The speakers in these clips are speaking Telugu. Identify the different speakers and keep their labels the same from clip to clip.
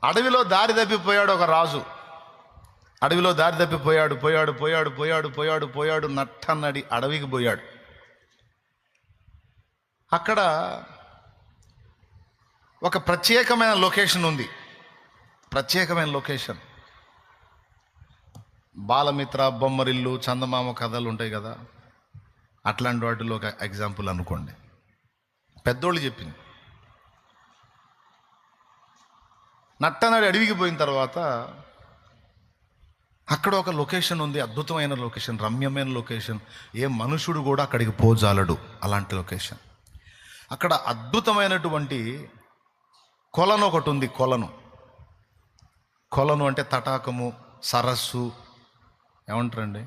Speaker 1: అడవిలో దారి తప్పిపోయాడు ఒక రాజు. అడవిలో దారి తప్పిపోయాడు, పోయాడు పోయాడు పోయాడు పోయాడు పోయాడు నట్టన్నడి అడవికి పోయాడు. అక్కడ ఒక ప్రత్యేకమైన లొకేషన్ ఉంది. ప్రత్యేకమైన లొకేషన్. బాలమిత్ర, బొమ్మరిల్లు, చందమామ కథలు ఉంటాయి కదా, అట్లాంటి వాటిలో ఒక ఎగ్జాంపుల్ అనుకోండి. పెద్దోళ్ళు చెప్పింది. నట్టనాడు అడవికి పోయిన తర్వాత అక్కడ ఒక లొకేషన్ ఉంది, అద్భుతమైన లొకేషన్, రమ్యమైన లొకేషన్. ఏ మనుషుడు కూడా అక్కడికి పోజాలడు, అలాంటి లొకేషన్. అక్కడ అద్భుతమైనటువంటి కొలను ఒకటి ఉంది. కొలను అంటే తటాకము, సరస్సు, ఏమంటారండి,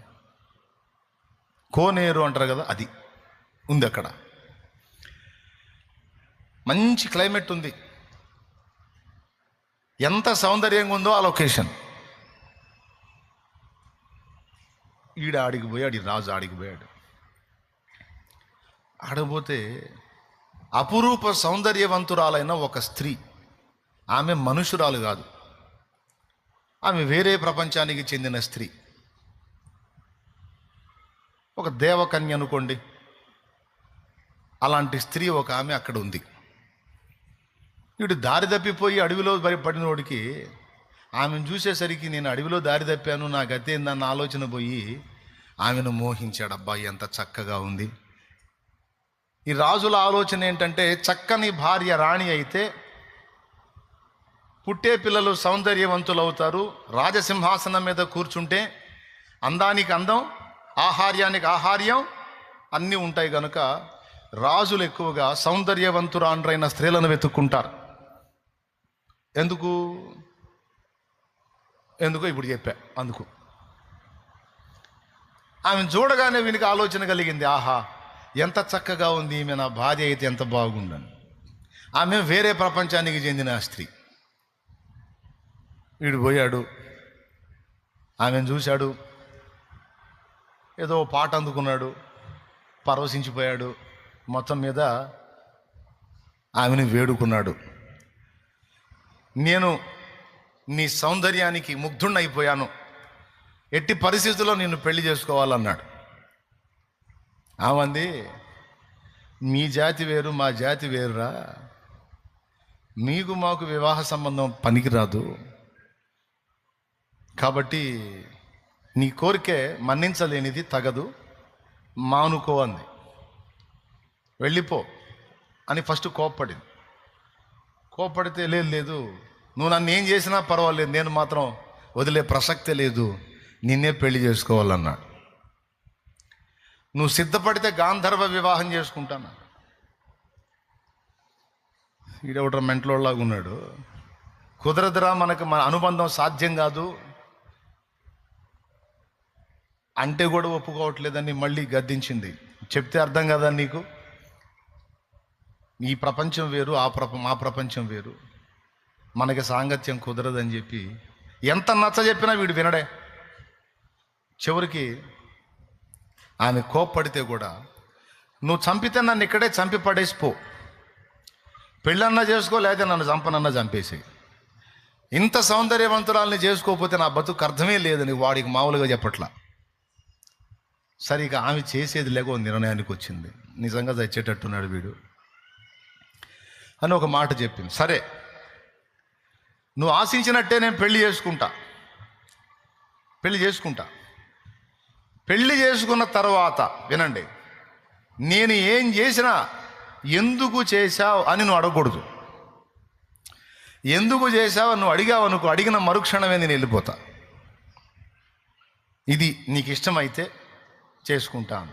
Speaker 1: కోనేరు అంటారు కదా, అది ఉంది అక్కడ. మంచి క్లైమేట్ ఉంది. ఎంత సౌందర్యంగా ఉందో ఆ లొకేషన్. ఆడికి పోయాడు, ఈ రాజు ఆడికి పోయాడు. ఆడపోతే అపురూప సౌందర్యవంతురాలైన ఒక స్త్రీ, ఆమె మనుషురాలు కాదు, ఆమె వేరే ప్రపంచానికి చెందిన స్త్రీ, ఒక దేవకన్య అనుకోండి. అలాంటి స్త్రీ ఒక ఆమె అక్కడ ఉంది. వీడు దారి తప్పిపోయి అడవిలో పడినోడికి ఆమెను చూసేసరికి నేను అడవిలో దారి తప్పాను, నా గతి ఏందన్న ఆలోచన పోయి ఆమెను మోహించాడు. అబ్బాయి ఎంత చక్కగా ఉంది. ఈ రాజుల ఆలోచన ఏంటంటే, చక్కని భార్య రాణి అయితే పుట్టే పిల్లలు సౌందర్యవంతులు అవుతారు, రాజసింహాసనం మీద కూర్చుంటే అందానికి అందం, ఆహార్యానికి ఆహార్యం అన్నీ ఉంటాయి కనుక రాజులు ఎక్కువగా సౌందర్యవంతురాండ్రైన స్త్రీలను వెతుక్కుంటారు. ఎందుకో ఇప్పుడు చెప్పా. అందుకు ఆమెను చూడగానే వీనికి ఆలోచన కలిగింది, ఆహా ఎంత చక్కగా ఉంది ఈమె, నా భార్య అయితే ఎంత బాగుండను. ఆమె వేరే ప్రపంచానికి చెందిన స్త్రీ. వీడు పోయాడు, ఆమెను చూశాడు, ఏదో పాట అందుకున్నాడు, పరవశించిపోయాడు. మొత్తం మీద ఆమెను వేడుకున్నాడు. నేను నీ సౌందర్యానికి ముగ్ధుణ్ణైపోయాను, ఎట్టి పరిస్థితుల్లో నిన్ను పెళ్లి చేసుకోవాలన్నాడు. ఆమంది, మీ జాతి వేరు మా జాతి వేరురా, మీకు మాకు వివాహ సంబంధం పనికిరాదు, కాబట్టి నీ కోరికే మన్నించలేనిది, తగదు, మానుకో అంది. వెళ్ళిపో అని ఫస్ట్ కోప్పడింది. కోప్పడితే లేదు నువ్వు నన్ను ఏం చేసినా పర్వాలేదు, నేను మాత్రం వదిలే ప్రసక్తే లేదు, నిన్నే పెళ్లి చేసుకోవాలన్నాడు. నువ్వు సిద్ధపడితే గాంధర్వ వివాహం చేసుకుంటాను. ఈడొకటి మెంటలోలాగా ఉన్నాడు. కుదరదురా, మనకు మన అనుబంధం సాధ్యం కాదు అంటే కూడా ఒప్పుకోవట్లేదని మళ్ళీ గద్దించింది. చెప్తే అర్థం కదా నీకు, ఈ ప్రపంచం వేరు, మా ప్రపంచం వేరు, మనకి సాంగత్యం కుదరదని చెప్పి ఎంత నచ్చ చెప్పినా వీడు వినడే. చివరికి ఆమె కోప్పడితే కూడా, నువ్వు చంపితే నన్ను ఇక్కడే చంపి పడేసిపో, పెళ్ళన్నా చేసుకో, లేదా నన్ను చంపనన్నా చంపేసి, ఇంత సౌందర్యవంతురాలని చేసుకోకపోతే నా బతుకు అర్థమే లేదని వాడికి మామూలుగా చెప్పట్లా. సరే ఇక ఆమె చేసేది లేకో నిర్ణయానికి వచ్చింది. నిజంగా చచ్చేటట్టున్నాడు వీడు అని ఒక మాట చెప్పింది. సరే నువ్వు ఆశించినట్టే నేను పెళ్లి చేసుకుంటా. పెళ్లి చేసుకున్న తర్వాత వినండి, నేను ఏం చేసినా ఎందుకు చేశావు అని నువ్వు అడగకూడదు. ఎందుకు చేశావు నువ్వు అడిగావు అనుకో, అడిగిన మరుక్షణమే నేను వెళ్ళిపోతా. ఇది నీకు ఇష్టమైతే చేసుకుంటాను.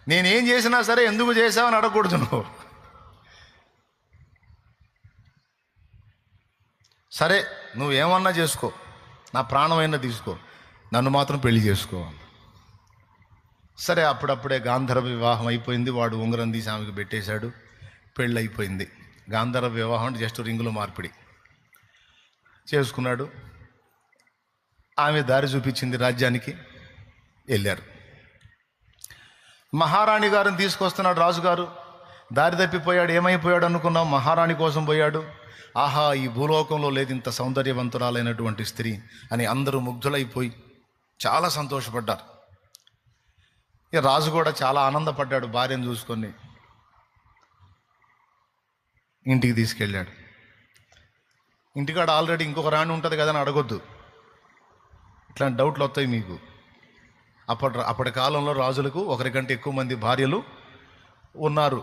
Speaker 1: నేనేం చేసినా సరే ఎందుకు చేశావు అని అడగకూడదు నువ్వు. సరే నువ్వేమన్నా చేసుకో, నా ప్రాణమైనా తీసుకో, నన్ను మాత్రం పెళ్లి చేసుకో. సరే అప్పుడప్పుడే గాంధర్వ వివాహం అయిపోయింది. వాడు ఉంగరం తీసి ఆమెకు పెట్టేశాడు, పెళ్ళి అయిపోయింది. గాంధర్వ వివాహం అంటే జస్ట్ రింగులో మార్పిడి చేసుకున్నాడు. ఆమె దారి చూపించింది, రాజ్యానికి వెళ్ళారు. మహారాణి గారిని తీసుకొస్తున్నాడు రాజుగారు. దారి తప్పిపోయాడు, ఏమైపోయాడు అనుకున్నాం, మహారాణి కోసం పోయాడు. ఆహా, ఈ భూలోకంలో లేదు ఇంత సౌందర్యవంతురాలైనటువంటి స్త్రీ అని అందరూ ముగ్ధులైపోయి చాలా సంతోషపడ్డారు. ఇక రాజు కూడా చాలా ఆనందపడ్డాడు. భార్యను చూసుకొని ఇంటికి తీసుకెళ్ళాడు. ఇంటికాడ ఆల్రెడీ ఇంకొక రాణి ఉంటుంది కదా అని అడగొద్దు, ఇట్లాంటి డౌట్లు వస్తాయి మీకు. అప్పటి కాలంలో రాజులకు ఒకరికంటే ఎక్కువ మంది భార్యలు ఉన్నారు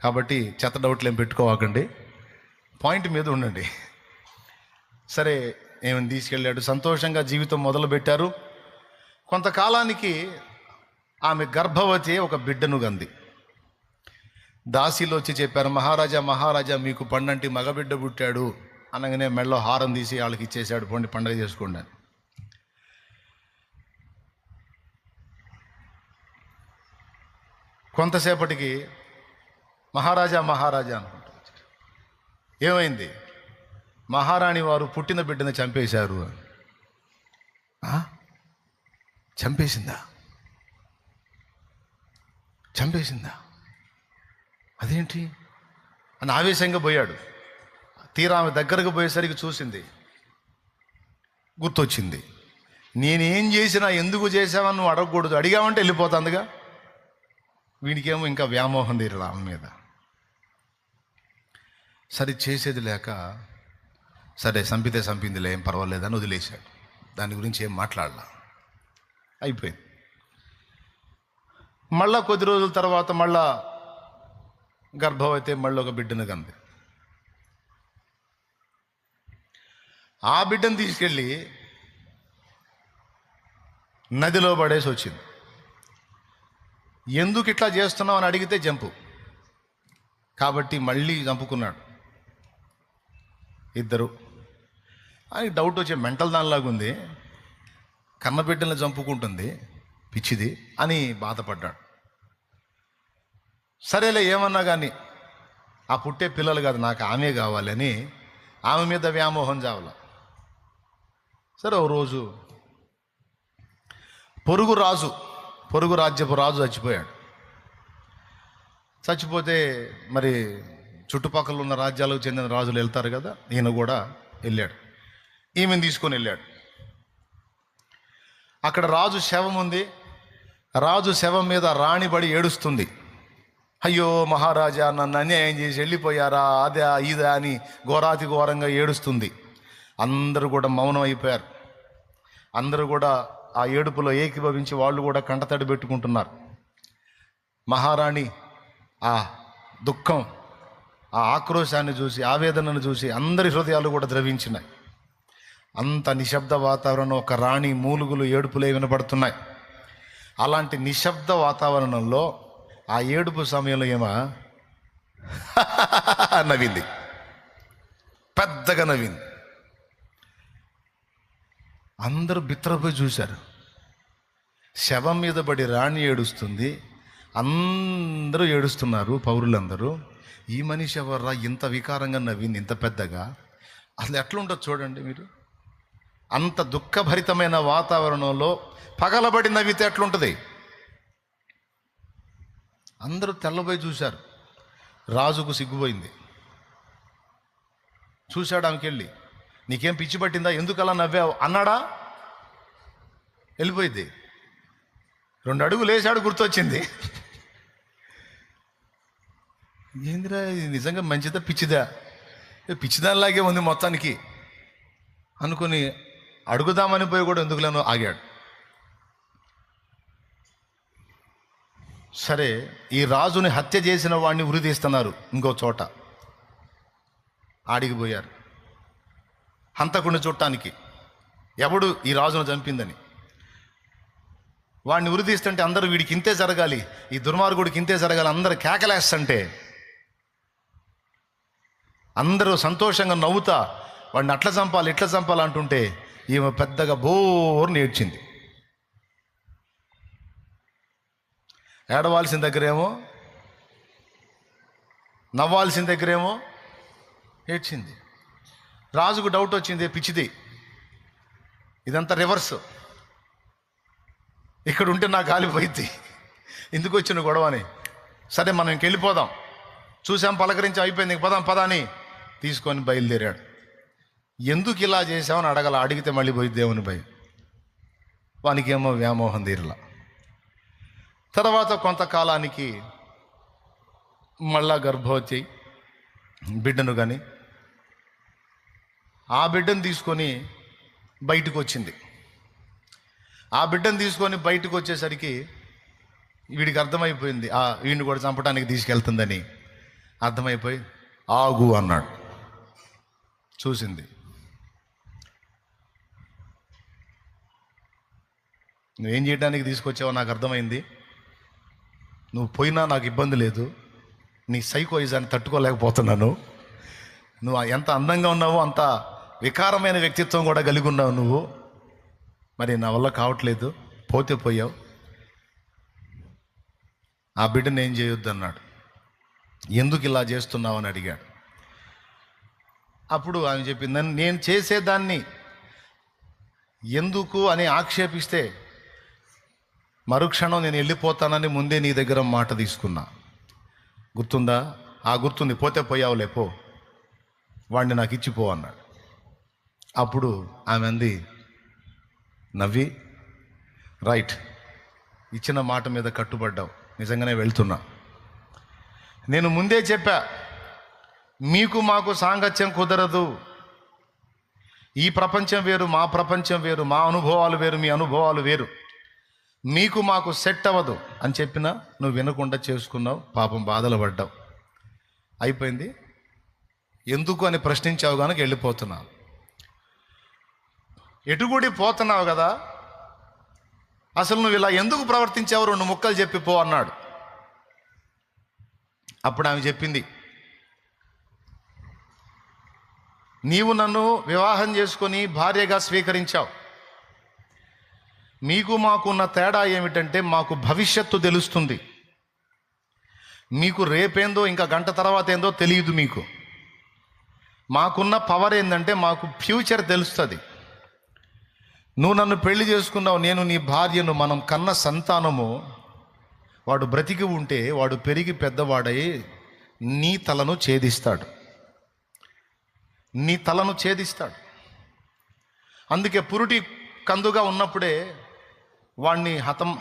Speaker 1: కాబట్టి చెత్త డౌట్లు ఏం పెట్టుకోవాకండి, పాయింట్ మీద ఉండండి. సరే, ఏమని తీసుకెళ్ళాడు. సంతోషంగా జీవితం మొదలుపెట్టారు. కొంతకాలానికి ఆమె గర్భవతి ఒక బిడ్డను కంది. దాసీలు వచ్చి చెప్పారు, మహారాజా మహారాజా మీకు పండంటి మగబిడ్డ పుట్టాడు అనగానే మెడలో హారం తీసి వాళ్ళకి ఇచ్చేసాడు, పండి పండగ చేసుకోండి అని. కొంతసేపటికి మహారాజా మహారాజా అనుకుంటారు. ఏమైంది? మహారాణి వారు పుట్టిన బిడ్డను చంపేశారు. చంపేసిందా? అదేంటి అని ఆవేశంగా పోయాడు. తీరా ఆమె దగ్గరకు పోయేసరికి చూసింది, గుర్తొచ్చింది. నేనేం చేసినా ఎందుకు చేసావని నువ్వు అడగకూడదు, అడిగావంటే వెళ్ళిపోతుందిగా. వీడికేమో ఇంకా వ్యామోహం తీరలా ఆమె మీద. సరే, చేసేది లేక సరే చంపితే చంపిందిలే, ఏం పర్వాలేదని వదిలేశాడు. దాని గురించి ఏం మాట్లాడలా, అయిపోయింది. మళ్ళా కొద్ది రోజుల తర్వాత మళ్ళా గర్భవతి మళ్ళీ ఒక బిడ్డను కంది. ఆ బిడ్డను తీసుకెళ్ళి నదిలో పడేసి వచ్చింది. ఎందుకు ఇట్లా చేస్తున్నావు అని అడిగితే జంపు కాబట్టి మళ్ళీ చంపుకున్నాడు. ఇద్దరు అని డౌట్ వచ్చే మెంటల్ దానిలాగా ఉంది, కన్నబిడ్డలను చంపుకుంటుంది పిచ్చిది అని బాధపడ్డాడు. సరేలే, ఏమన్నా కానీ ఆ పుట్టే పిల్లలు కాదు, నాకు ఆమె కావాలని ఆమె మీద వ్యామోహం చావల. సరే, ఓ రోజు పొరుగు రాజ్యపు రాజు చచ్చిపోయాడు. చచ్చిపోతే మరి చుట్టుపక్కల ఉన్న రాజ్యాలకు చెందిన రాజులు వెళ్తారు కదా, ఈయన కూడా వెళ్ళాడు. ఈమెను తీసుకొని వెళ్ళాడు. అక్కడ రాజు శవం ఉంది. రాజు శవం మీద రాణి పడి ఏడుస్తుంది. అయ్యో మహారాజా, నన్ను అన్యాయం చేసి వెళ్ళిపోయారా, అదే ఇదా అని ఘోరాతి ఘోరంగా ఏడుస్తుంది. అందరూ కూడా మౌనం అయిపోయారు. అందరూ కూడా ఆ ఏడుపులో ఏకీభవించి వాళ్ళు కూడా కంటతడి పెట్టుకుంటున్నారు. మహారాణి ఆ దుఃఖం, ఆ ఆక్రోశాన్ని చూసి, ఆవేదనను చూసి అందరి హృదయాలు కూడా ద్రవించినాయి. అంత నిశ్శబ్ద వాతావరణం, ఒక రాణి మూలుగులు ఏడుపులే వినపడుతున్నాయి. అలాంటి నిశ్శబ్ద వాతావరణంలో ఆ ఏడుపు సమయంలో నవ్వింది, పెద్దగా నవ్వింది. అందరూ బిత్తరపోయి చూశారు. శవం మీద పడి రాణి ఏడుస్తుంది, అందరూ ఏడుస్తున్నారు, పౌరులందరూ. ఈ మనిషి ఎవర్రా ఇంత వికారంగా నవ్వింది, ఇంత పెద్దగా? అసలు ఎట్లుంటుంది చూడండి మీరు. అంత దుఃఖభరితమైన వాతావరణంలో పగలబడి నవ్వితే ఎట్లుంటుంది? అందరూ తెల్లబోయి చూశారు. రాజుకు సిగ్గుపోయింది. చూశాడు ఆమెకి వెళ్ళి, నీకేం పిచ్చి పట్టిందా, ఎందుకు అలా నవ్వావు అన్నాడా? వెళ్ళిపోయింది. 2 అడుగులు వేసాడు, గుర్తొచ్చింది. ఏందిరా ఇది, నిజంగా మంచిదా పిచ్చిదా? పిచ్చిదానిలాగే ఉంది మొత్తానికి అనుకుని అడుగుదామని పోయి కూడా ఎందుకులేనో ఆగాడు. సరే, ఈ రాజుని హత్య చేసిన వాడిని ఉరి తీస్తున్నారు ఇంకో చోట. ఆడిగిపోయారు హంతకుడిని చూడటానికి, ఎవడు ఈ రాజును చంపిందని. వాడిని ఉరి తీస్తుంటే అందరూ వీడికి ఇంతే జరగాలి, ఈ దుర్మార్గుడికి ఇంతే జరగాలి, అందరూ కేకలేస్తుంటే అందరూ సంతోషంగా నవ్వుతా వాడిని అట్లా చంపాలి ఇట్లా చంపాలి అంటుంటే ఈమె పెద్దగా బోర్ని ఏడ్చింది. ఏడవాల్సిన దగ్గరేమో, నవ్వాల్సిన దగ్గరేమో ఏడ్చింది. రాజుకు డౌట్ వచ్చింది, పిచ్చిది, ఇదంతా రివర్స్, ఇక్కడ ఉంటే నా గాలి పోయిద్ది, ఎందుకు వచ్చిన గొడవ అని. సరే మనం ఇంకెళ్ళిపోదాం, చూసాం పలకరించి అయిపోయింది, ఇంక పదాం పదా అని తీసుకొని బయలుదేరాడు. ఎందుకు ఇలా చేసామని అడిగితే మళ్ళీ పోయి దేవుని భయం. వానికేమో వ్యామోహం తీరలా. తర్వాత కొంతకాలానికి మళ్ళా గర్భవతి బిడ్డను కానీ ఆ బిడ్డను తీసుకొని బయటకు వచ్చింది. ఆ బిడ్డను తీసుకొని బయటకు వచ్చేసరికి వీడికి అర్థమైపోయింది వీడిని కూడా చంపడానికి తీసుకెళ్తుందని. అర్థమైపోయి ఆగు అన్నాడు. చూసింది. నువ్వేం చేయడానికి తీసుకొచ్చావో నాకు అర్థమైంది. నువ్వు పోయినా నాకు ఇబ్బంది లేదు. నీ సైకోయిజాన్ని తట్టుకోలేకపోతున్నాను. నువ్వు ఎంత అందంగా ఉన్నావో అంత వికారమైన వ్యక్తిత్వం కూడా కలిగి ఉన్నావు నువ్వు. మరి నా వల్ల కావట్లేదు, పోతే పోయావు. ఆ బిడ్డను ఏం చేయొద్దు అన్నాడు. ఎందుకు ఇలా చేస్తున్నావు అని అడిగాడు. అప్పుడు ఆమె చెప్పింది, నేను చేసేదాన్ని ఎందుకు అని ఆక్షేపిస్తే మరుక్షణం నేను వెళ్ళిపోతానని ముందే నీ దగ్గర మాట తీసుకున్నా. గుర్తుందా? గుర్తుంది. పోతే పోయావులే, పో, వాడిని నాకు ఇచ్చిపో అన్నాడు. అప్పుడు ఆమె అంది, నవ్వి, రైట్, ఇచ్చిన మాట మీద కట్టుబడ్డావు, నిజంగానే వెళ్తున్నా. నేను ముందే చెప్పా, మీకు మాకు సాంగత్యం కుదరదు. ఈ ప్రపంచం వేరు, మా ప్రపంచం వేరు, మా అనుభవాలు వేరు, మీ అనుభవాలు వేరు, మీకు మాకు సెట్ అవ్వదు అని చెప్పినా నువ్వు వినకుండా చేసుకున్నావు. పాపం బాధలు పడ్డావు. అయిపోయింది. ఎందుకు అని ప్రశ్నించావు కనుక వెళ్ళిపోతున్నావు. ఎటుగుడి పోతున్నావు కదా, అసలు నువ్వు ఇలా ఎందుకు ప్రవర్తించావు, 2 ముక్కలు చెప్పిపో అన్నాడు. అప్పుడు ఆమె చెప్పింది, నీవు నన్ను వివాహం చేసుకొని భార్యగా స్వీకరించావు. మీకు మాకున్న తేడా ఏమిటంటే మాకు భవిష్యత్తు తెలుస్తుంది, మీకు రేపేందో ఇంకా గంట తర్వాత ఏందో తెలియదు. మీకు మాకున్న పవర్ ఏంటంటే మాకు ఫ్యూచర్ తెలుస్తుంది. నువ్వు నన్ను పెళ్లి చేసుకున్నావు, నేను నీ భార్యను. మనం కన్న సంతానము వాడు బ్రతికి ఉంటే వాడు పెరిగి పెద్దవాడై నీ తలను ఛేదిస్తాడు, నీ తలను ఛేదిస్తాడు. అందుకే పురుటి కందుగా ఉన్నప్పుడే వాడిని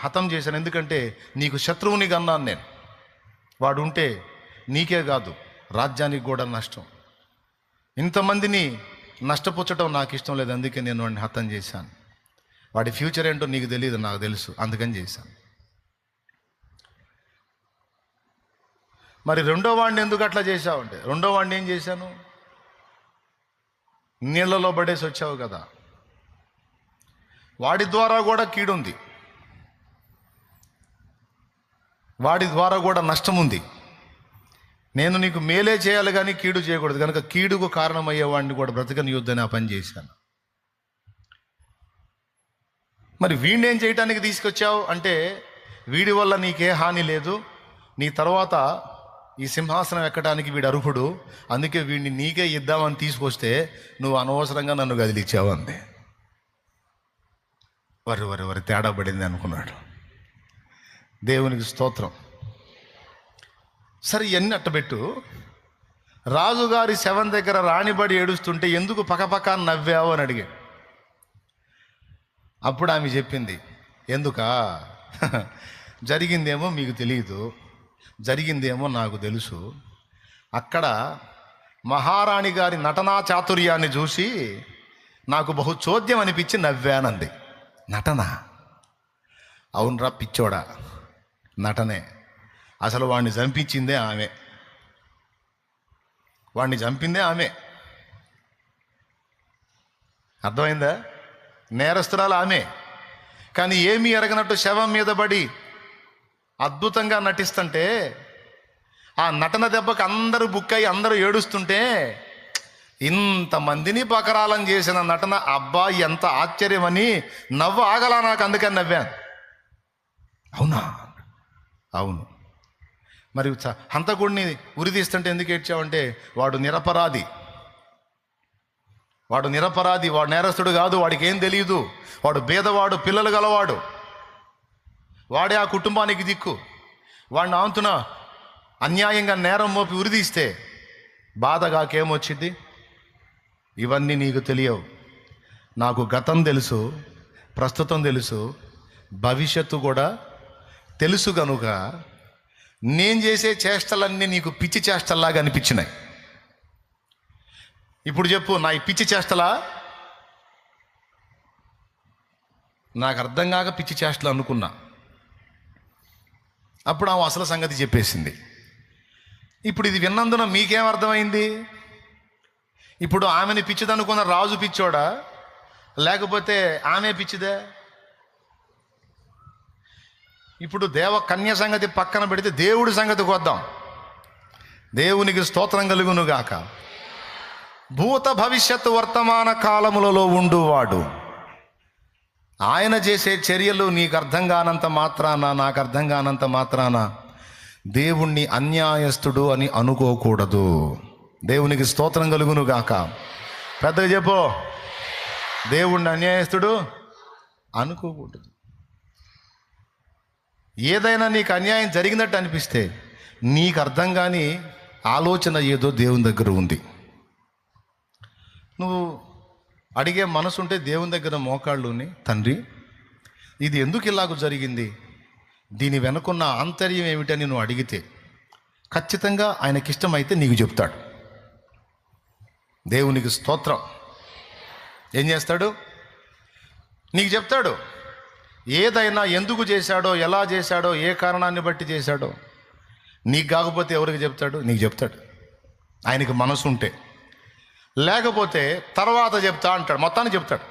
Speaker 1: హతం చేశాను. ఎందుకంటే నీకు శత్రువుని కన్నాను నేను. వాడు ఉంటే నీకే కాదు రాజ్యానికి కూడా నష్టం. ఇంతమందిని నష్టపుచ్చటం నాకు ఇష్టం లేదు. అందుకే నేను వాడిని హతం చేశాను. వాడి ఫ్యూచర్ ఏంటో నీకు తెలియదు, నాకు తెలుసు, అందుకని చేశాను. మరి రెండో వాడిని ఎందుకు అట్లా చేశావంటే, రెండో వాడిని ఏం చేశాను, నీళ్లలో పడేసి వచ్చావు కదా. వాడి ద్వారా కూడా కీడుంది, వాడి ద్వారా కూడా నష్టం ఉంది. నేను నీకు మేలే చేయాలి కానీ కీడు చేయకూడదు కనుక కీడుకు కారణమయ్యేవాడిని కూడా బ్రతకనియొద్దని ఆ పని చేశాను. మరి వీడిని ఏం చేయటానికి తీసుకొచ్చావు అంటే, వీడి వల్ల నీకే హాని లేదు, నీ తర్వాత ఈ సింహాసనం ఎక్కడానికి వీడు అర్హుడు, అందుకే వీడిని నీకే ఇద్దామని తీసుకొస్తే నువ్వు అనవసరంగా నన్ను కదిలిచ్చావు అంది. వరి తేడా పడింది అనుకున్నాడు. దేవునికి స్తోత్రం. సరే, ఇవన్నీ అట్టబెట్టు. రాజుగారి శవం దగ్గర రాణిబడి ఏడుస్తుంటే ఎందుకు పక్కపక్క నవ్వావు అని అడిగాడు. అప్పుడు ఆమె చెప్పింది, ఎందుకా, జరిగిందేమో మీకు తెలియదు, జరిగిందేమో నాకు తెలుసు. అక్కడ మహారాణి గారి నటనా చాతుర్యాన్ని చూసి నాకు బహు చోద్యం అనిపించి నవ్వానంది. నటన? అవునరా పిచ్చోడా, నటనే. అసలు వాడిని చంపించిందే ఆమె, వాడిని చంపిందే ఆమె. అర్థమైందా? నేరస్తురాలు ఆమె. కానీ ఏమీ ఎరగనట్టు శవం మీద పడి అద్భుతంగా నటిస్తుంటే, ఆ నటన దెబ్బకి అందరూ బుక్కయి అందరూ ఏడుస్తుంటే, ఇంతమందిని బకరాలం చేసిన నటన, అబ్బా ఎంత ఆశ్చర్యమని నవ్వు ఆగలా నాకు, అందుకని నవ్వాను. అవునా? అవును. మరి హంతకుడిని ఉరితీస్తుంటే ఎందుకు ఏడ్చావంటే, వాడు నిరపరాధి, వాడు నేరస్తుడు కాదు, వాడికి ఏం తెలియదు, వాడు బీదవాడు, పిల్లలు గలవాడు, వాడే ఆ కుటుంబానికి దిక్కు. వాడిని ఆంతున అన్యాయంగా నేరం మోపి ఉరిదీస్తే బాధగాకేమొచ్చింది? ఇవన్నీ నీకు తెలియవు. నాకు గతం తెలుసు, ప్రస్తుతం తెలుసు, భవిష్యత్తు కూడా తెలుసు. కనుక నేను చేసే చేష్టలన్నీ నీకు పిచ్చి చేష్టల్లాగా అనిపించినాయి. ఇప్పుడు చెప్పు, నా ఈ పిచ్చి చేష్టలా? నాకు అర్థం కాక పిచ్చి చేష్టలు అనుకున్నా. అప్పుడు ఆమె అసలు సంగతి చెప్పేసింది. ఇప్పుడు ఇది విన్నందున మీకేం అర్థమైంది? ఇప్పుడు ఆమెని పిచ్చిదనుకున్న రాజు పిచ్చోడా, లేకపోతే ఆమె పిచ్చిదే? ఇప్పుడు కన్య సంగతి పక్కన పెడితే దేవుడి సంగతికి వద్దాం. దేవునికి స్తోత్రం కలుగును గాక. భూత భవిష్యత్తు వర్తమాన కాలములలో ఉండువాడు. ఆయన చేసే చర్యలు నీకు అర్థం కానంత మాత్రాన, నాకు అర్థం కానంత మాత్రాన దేవుణ్ణి అన్యాయస్తుడు అని అనుకోకూడదు. దేవునికి స్తోత్రం కలుగును గాక. పెద్దగా చెప్పు, దేవుణ్ణి అన్యాయస్తుడు అనుకోకూడదు. ఏదైనా నీకు అన్యాయం జరిగినట్టు అనిపిస్తే నీకు అర్థం కాని ఆలోచన ఏదో దేవుని దగ్గర ఉంది. నువ్వు అడిగే మనసు ఉంటే దేవుని దగ్గర మోకాళ్ళుని, తండ్రి ఇది ఎందుకు ఇలాగ జరిగింది, దీని వెనుకున్న ఆంతర్యం ఏమిటని నువ్వు అడిగితే ఖచ్చితంగా ఆయనకి ఇష్టమైతే నీకు చెప్తాడు. దేవునికి స్తోత్రం. ఏం చేస్తాడు? నీకు చెప్తాడు. ఏదైనా ఎందుకు చేశాడో, ఎలా చేశాడో, ఏ కారణాన్ని బట్టి చేశాడో నీకు కాకపోతే ఎవరికి చెప్తాడు? నీకు చెప్తాడు. ఆయనకి మనసు ఉంటే. లేకపోతే తర్వాత చెప్తా అంటాడు, మొత్తాన్ని చెప్తాడు.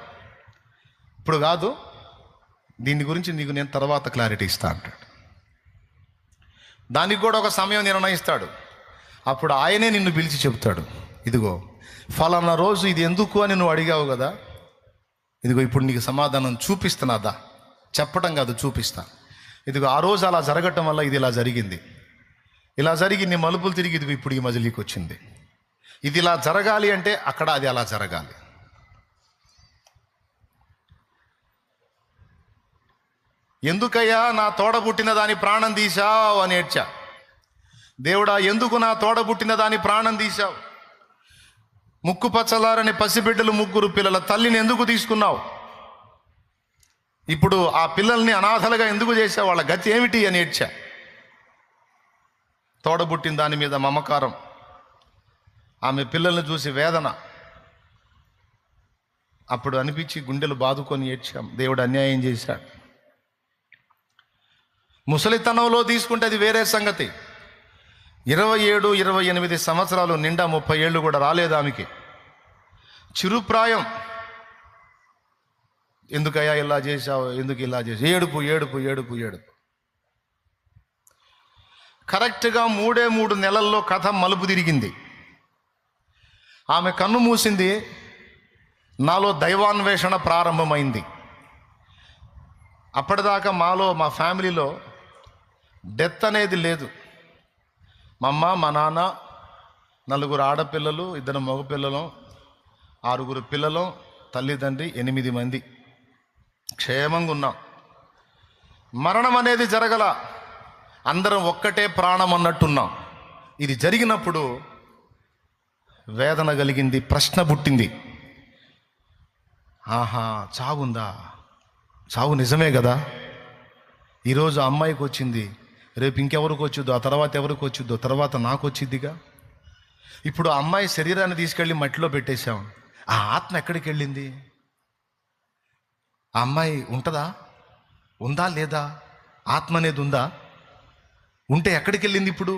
Speaker 1: ఇప్పుడు కాదు, దీని గురించి నీకు నేను తర్వాత క్లారిటీ ఇస్తా అంటాడు. దానికి కూడా ఒక సమయం నిర్ణయిస్తాడు. అప్పుడు ఆయనే నిన్ను పిలిచి చెప్తాడు, ఇదిగో ఫలానా రోజు ఇది ఎందుకు అని నువ్వు అడిగావు కదా, ఇదిగో ఇప్పుడు నీకు సమాధానం చూపిస్తున్నాదా, చెప్పడం కాదు చూపిస్తా. ఇదిగో ఆ రోజు అలా జరగటం వల్ల ఇది ఇలా జరిగింది, ఇలా జరిగి నీ మలుపులు తిరిగి ఇదిగో ఇప్పుడు ఈ మజిలీకి వచ్చింది. ఇది ఇలా జరగాలి అంటే అక్కడ అది అలా జరగాలి. ఎందుకయ్యా నా తోడబుట్టిన దాని ప్రాణం తీశావు అని ఏడ్చా. దేవుడా, ఎందుకు నా తోడబుట్టిన దాని ప్రాణం తీశావు? ముక్కు పచ్చలారని పసిబిడ్డలు 3 పిల్లల తల్లిని ఎందుకు తీసుకున్నావు? ఇప్పుడు ఆ పిల్లల్ని అనాథలుగా ఎందుకు చేశావు? వాళ్ళ గతి ఏమిటి అని ఏడ్చా. తోడబుట్టిన దాని మీద మమకారం, ఆమె పిల్లల్ని చూసి వేదన. అప్పుడు అనిపించి గుండెలు బాదుకొని ఏడ్చాం. దేవుడు అన్యాయం చేశాడు. ముసలితనంలో తీసుకుంటే అది వేరే సంగతి. 27, 28 సంవత్సరాలు నిండా 30 ఏళ్ళు కూడా రాలేదు ఆమెకి. చిరుప్రాయం. ఎందుకయ్యా ఇలా చేశావు, ఎందుకు ఇలా చేసావు? ఏడుపు ఏడుపు ఏడుపు ఏడుపు. కరెక్ట్గా 3 నెలల్లో కథ మలుపు తిరిగింది. ఆమె కన్ను మూసింది. నాలో దైవాన్వేషణ ప్రారంభమైంది. అప్పటిదాకా మా ఫ్యామిలీలో డెత్ అనేది లేదు. మా అమ్మ, మా నాన్న, 4 ఆడపిల్లలు, 2 మగపిల్లలు, 6 పిల్లలు, తల్లిదండ్రి, 8 మంది క్షేమంగా ఉన్నాం. మరణం అనేది జరగల. అందరం ఒక్కటే ప్రాణం అన్నట్టున్నాం. ఇది జరిగినప్పుడు వేదన కలిగింది, ప్రశ్న పుట్టింది. ఆహా, చావుందా? చావు నిజమే కదా. ఈరోజు అమ్మాయికి వచ్చింది, రేపు ఇంకెవరికి వచ్చిద్దో, ఆ తర్వాత ఎవరికి వచ్చిద్దో, తర్వాత నాకు వచ్చిద్దిగా. ఇప్పుడు ఆ అమ్మాయి శరీరాన్ని తీసుకెళ్ళి మట్టిలో పెట్టేశాం. ఆ ఆత్మ ఎక్కడికి వెళ్ళింది? ఆ అమ్మాయి ఉంటుందా? ఉందా లేదా? ఆత్మ అనేది ఉందా? ఉంటే ఎక్కడికి వెళ్ళింది? ఇప్పుడు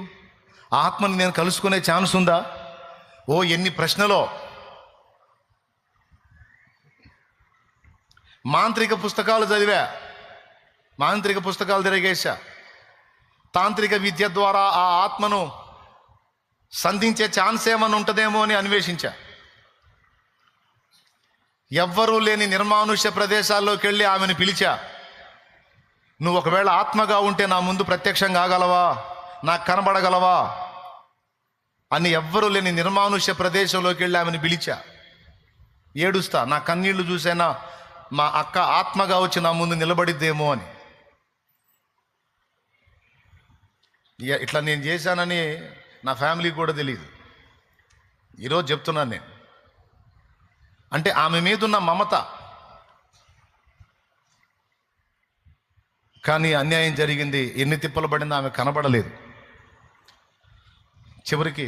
Speaker 1: ఆ ఆత్మని నేను కలుసుకునే ఛాన్స్ ఉందా? ఓ ఎన్ని ప్రశ్నలో. మాంత్రిక పుస్తకాలు చదివా, మాంత్రిక పుస్తకాలు తిరిగేశా. తాంత్రిక విద్య ద్వారా ఆ ఆత్మను సంధించే ఛాన్స్ ఏమని ఉంటుందేమో అని అన్వేషించా. ఎవ్వరూ లేని నిర్మానుష్య ప్రదేశాల్లోకి వెళ్ళి ఆమెను పిలిచా. నువ్వు ఒకవేళ ఆత్మగా ఉంటే నా ముందు ప్రత్యక్షం కాగలవా, నాకు కనబడగలవా అని ఎవ్వరూ లేని నిర్మానుష్య ప్రదేశంలోకి వెళ్ళి ఆమెను పిలిచా. ఏడుస్తా, నా కన్నీళ్లు చూసైనా మా అక్క ఆత్మగా వచ్చి నా ముందు నిలబడిద్దేమో అని. ఇట్లా నేను చేశానని నా ఫ్యామిలీకి కూడా తెలియదు. ఈరోజు చెప్తున్నాను నేను. అంటే ఆమె మీద ఉన్న మమత. కానీ అన్యాయం జరిగింది, ఎన్ని తిప్పలు పడిందో ఆమె కనబడలేదు. చివరికి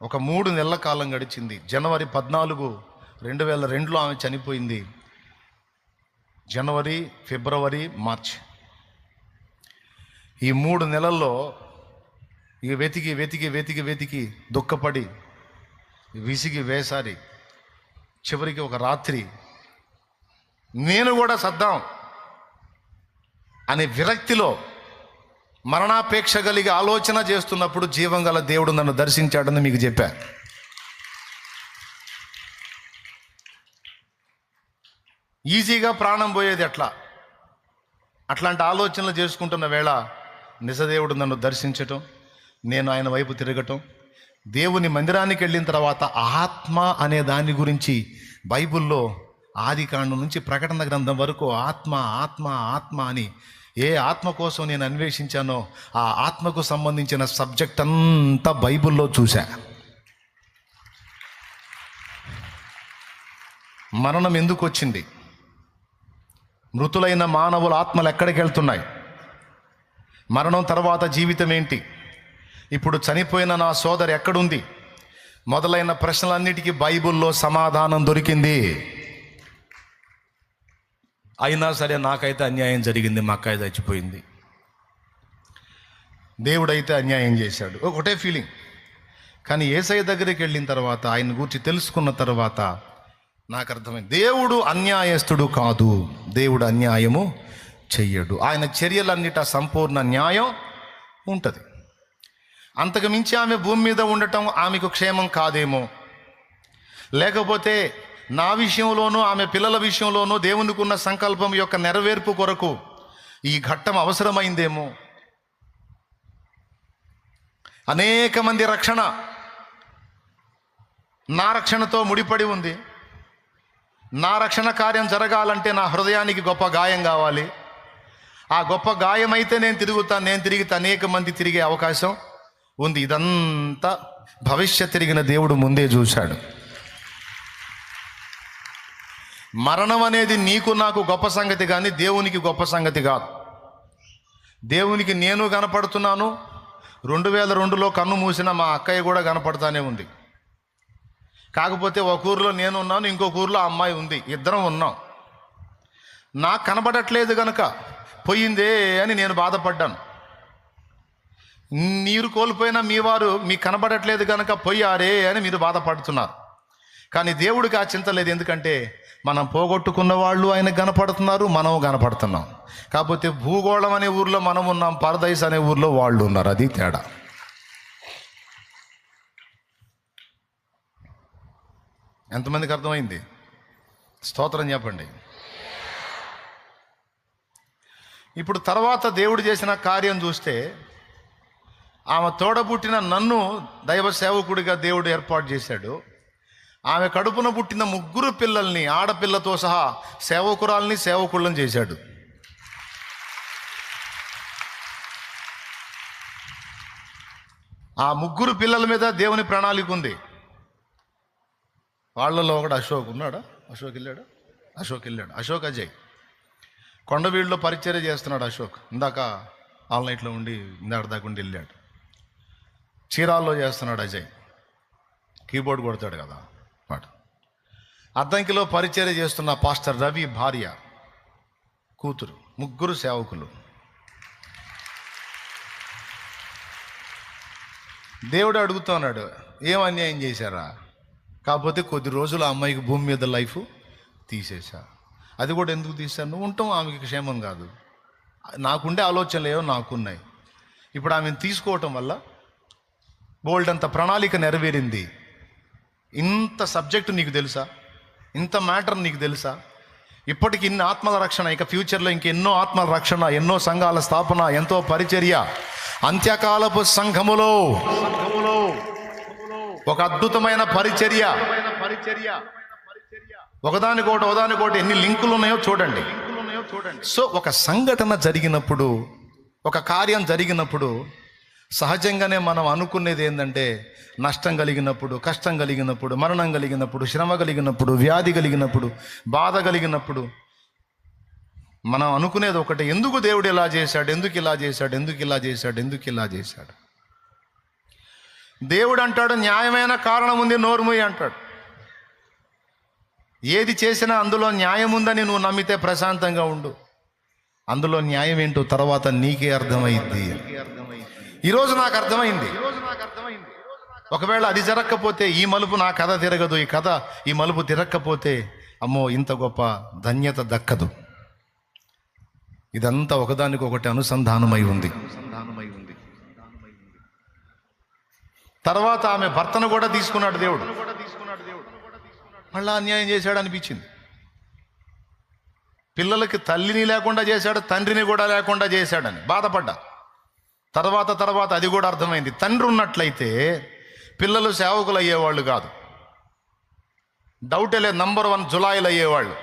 Speaker 1: ఒక 3 నెలల కాలం గడిచింది. జనవరి 14, 2002లో ఆమె చనిపోయింది. జనవరి, ఫిబ్రవరి, మార్చ్ ఈ 3 నెలల్లో ఇక వెతికి వెతికి వెతికి వెతికి దుఃఖపడి విసిగి వేసారి చివరికి ఒక రాత్రి నేను కూడా సద్దాం అనే విరక్తిలో మరణాపేక్ష కలిగి ఆలోచన చేస్తున్నప్పుడు జీవం గల దేవుడు నన్ను దర్శించాడని మీకు చెప్పా. ఈజీగా ప్రాణం పోయేది ఎట్లా? అట్లాంటి ఆలోచనలు చేసుకుంటున్న వేళ నిజదేవుడు నన్ను దర్శించటం, నేను ఆయన వైపు తిరగటం. దేవుని మందిరానికి వెళ్ళిన తర్వాత ఆత్మ అనే దాని గురించి బైబిల్లో ఆదికాండం నుంచి ప్రకటన గ్రంథం వరకు ఆత్మ ఆత్మ ఆత్మ అని ఏ ఆత్మ కోసం నేను అన్వేషించానో ఆ ఆత్మకు సంబంధించిన సబ్జెక్ట్ అంతా బైబిల్లో చూశా. మరణం ఎందుకు వచ్చింది? మృతులైన మానవుల ఆత్మలు ఎక్కడికి వెళ్తున్నాయి? మరణం తర్వాత జీవితం ఏంటి? ఇప్పుడు చనిపోయిన నా సోదరు ఎక్కడుంది? మొదలైన ప్రశ్నలన్నిటికీ బైబిల్లో సమాధానం దొరికింది. అయినా సరే నాకైతే అన్యాయం జరిగింది, మా అక్కయ్య చచ్చిపోయింది. దేవుడైతే అన్యాయం చేశాడు, ఒకటే ఫీలింగ్. కానీ యేసయ్య దగ్గరికి వెళ్ళిన తర్వాత, ఆయన గురించి తెలుసుకున్న తర్వాత నాకు అర్థమైంది, దేవుడు అన్యాయస్తుడు కాదు, దేవుడు అన్యాయము చెయ్యడు. ఆయన చర్యలన్నిట సంపూర్ణ న్యాయం ఉంటుంది. అంతకు మించి ఆమె భూమి మీద ఉండటం ఆమెకు క్షేమం కాదేమో, లేకపోతే నా విషయంలోనూ ఆమె పిల్లల విషయంలోనూ దేవునికి ఉన్న సంకల్పం యొక్క నెరవేర్పు కొరకు ఈ ఘట్టం అవసరమైందేమో. అనేక మంది రక్షణ నా రక్షణతో ముడిపడి ఉంది. నా రక్షణ కార్యం జరగాలంటే నా హృదయానికి గొప్ప గాయం కావాలి. ఆ గొప్ప గాయం అయితే నేను తిరిగితే అనేక మంది తిరిగే అవకాశం ఉంది. ఇదంతా భవిష్యత్ తిరిగిన దేవుడు ముందే చూశాడు. మరణం అనేది నీకు నాకు గొప్ప సంగతి కానీ దేవునికి గొప్ప సంగతి కాదు. దేవునికి నేను కనపడుతున్నాను. 2002లో కన్ను మూసిన మా అక్కయ్య కూడా కనపడతానే ఉంది. కాకపోతే ఒక ఊరిలో నేను ఉన్నాను, ఇంకొక ఊరిలో ఆ అమ్మాయి ఉంది, ఇద్దరం ఉన్నాం. నాకు కనబడట్లేదు కనుక పోయిందే అని నేను బాధపడ్డాను. నీరు కోల్పోయిన మీ వారు మీకు కనబడట్లేదు కనుక పోయారే అని మీరు బాధపడుతున్నారు. కానీ దేవుడికి ఆ చింత లేదు. ఎందుకంటే మనం పోగొట్టుకున్న వాళ్ళు ఆయనకు కనపడుతున్నారు, మనం కనపడుతున్నాం. కాకపోతే భూగోళం అనే ఊర్లో మనం ఉన్నాం, పరదైస్ అనే ఊర్లో వాళ్ళు ఉన్నారు. అది తేడా. ఎంతమందికి అర్థమైంది? స్తోత్రం చెప్పండి. ఇప్పుడు తర్వాత దేవుడు చేసిన కార్యం చూస్తే, ఆమె తోడబుట్టిన నన్ను దైవ సేవకుడిగా దేవుడు ఏర్పాటు చేశాడు. ఆమె కడుపున పుట్టిన 3 పిల్లల్ని ఆడపిల్లతో సహా సేవకురాల్ని సేవకుళ్ళని చేశాడు. ఆ 3 పిల్లల మీద దేవుని ప్రణాళిక ఉంది. వాళ్ళలో ఒకడు అశోక్ ఉన్నాడా? అశోక్ వెళ్ళాడు. అశోక్ అజయ్ కొండవీడులో పరిచర్య చేస్తున్నాడు. అశోక్ ఇందాక ఆన్లైన్లో ఉండి దాకా ఉండి వెళ్ళాడు. చీరాల్లో చేస్తున్నాడు అజయ్, కీబోర్డ్ కొడతాడు కదా వాడు. అద్దంకిలో పరిచర్య చేస్తున్న పాస్టర్ రవి భార్య, కూతురు, 3 సేవకులు. దేవుడు అడుగుతున్నాడు, ఏం అన్యాయం చేశారా? కాకపోతే కొద్ది రోజులు ఆ అమ్మాయికి భూమి మీద లైఫ్ తీసేశా. అది కూడా ఎందుకు తీశాను? నువ్వు ఉంటాం ఆమెకి క్షేమం కాదు. నాకుండే ఆలోచనలు ఏవో నాకున్నాయి. ఇప్పుడు ఆమెను తీసుకోవటం వల్ల బోల్డ్ అంత ప్రణాళిక నెరవేరింది. ఇంత సబ్జెక్టు నీకు తెలుసా? ఇంత మ్యాటర్ నీకు తెలుసా? ఇప్పటికి ఇన్ని ఆత్మల రక్షణ, ఇక ఫ్యూచర్లో ఇంకెన్నో ఆత్మల రక్షణ, ఎన్నో సంఘాల స్థాపన, ఎంతో పరిచర్య. అంత్యకాలపు సంఘములో ఒక అద్భుతమైన పరిచర్య. ఒకదానికోటి ఎన్ని లింకులు ఉన్నాయో చూడండి. సో ఒక సంఘటన జరిగినప్పుడు, ఒక కార్యం జరిగినప్పుడు సహజంగానే మనం అనుకునేది ఏంటంటే నష్టం కలిగినప్పుడు, కష్టం కలిగినప్పుడు, మరణం కలిగినప్పుడు, శ్రమ కలిగినప్పుడు, వ్యాధి కలిగినప్పుడు, బాధ కలిగినప్పుడు మనం అనుకునేది ఒకటి, ఎందుకు దేవుడు ఇలా చేశాడు, ఎందుకు ఇలా చేశాడు, ఎందుకు ఇలా చేశాడు, ఎందుకు ఇలా చేశాడు. దేవుడు అంటాడు న్యాయమైన కారణం ఉంది, నోరుమూయి అంటాడు. ఏది చేసినా అందులో న్యాయం ఉందని నువ్వు నమ్మితే ప్రశాంతంగా ఉండు. అందులో న్యాయం ఏంటో తర్వాత నీకే అర్థమైంది. ఈరోజు నాకు అర్థమైంది. ఒకవేళ అది జరగకపోతే ఈ మలుపు నా కథ తిరగదు, ఈ మలుపు తిరగకపోతే అమ్మో ఇంత గొప్ప ధన్యత దక్కదు. ఇదంతా ఒకదానికొకటి అనుసంధానమై ఉంది. తర్వాత ఆమె భర్తను కూడా తీసుకున్నాడు దేవుడు. మళ్ళా అన్యాయం చేశాడు అనిపించింది. పిల్లలకి తల్లిని లేకుండా చేశాడు, తండ్రిని కూడా లేకుండా చేశాడని బాధపడ్డా. తర్వాత అది కూడా అర్థమైంది. తండ్రి ఉన్నట్లయితే పిల్లలు సేవకులు అయ్యేవాళ్ళు కాదు, డౌటే లేదు. నంబర్ 1 జులాయిలు అయ్యేవాళ్ళు.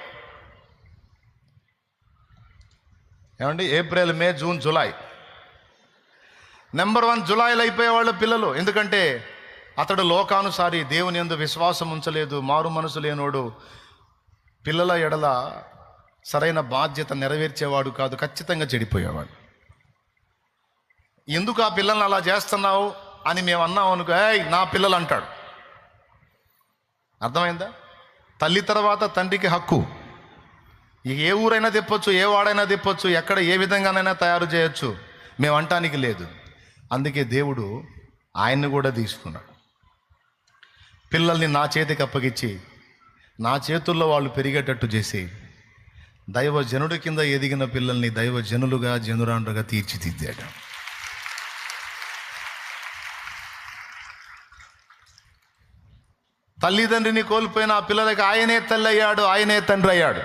Speaker 1: ఏమండి, ఏప్రిల్, మే, జూన్, జులై నెంబర్ 1 జులాయిలు అయిపోయేవాళ్ళు పిల్లలు. ఎందుకంటే అతడు లోకానుసారి, దేవుని యందు విశ్వాసం ఉంచలేదు, మారు మనసు లేనోడు, పిల్లల ఎడల సరైన బాధ్యత నెరవేర్చేవాడు కాదు, ఖచ్చితంగా చెడిపోయేవాడు. ఎందుకు ఆ పిల్లల్ని అలా చేస్తున్నావు అని మేము అన్నాం అనుకో, ఏయ్ నా పిల్లలు అంటాడు. అర్థమైందా? తల్లి తర్వాత తండ్రికి హక్కు. ఏ ఊరైనా తిప్పొచ్చు, ఏ వాడైనా తిప్పొచ్చు, ఎక్కడ ఏ విధంగానైనా తయారు చేయొచ్చు, మేము అంటానికి లేదు. అందుకే దేవుడు ఆయన్ని కూడా తీసుకున్నాడు. పిల్లల్ని నా చేతికి అప్పగించి నా చేతుల్లో వాళ్ళు పెరిగేటట్టు చేసి దైవజనుడి కింద ఎదిగిన పిల్లల్ని దైవజనులుగా, జనురాండ్రుగా తీర్చిదిద్దాడు. తల్లిదండ్రిని కోల్పోయిన ఆ పిల్లలకి ఆయనే తల్లి అయ్యాడు, ఆయనే తండ్రి అయ్యాడు.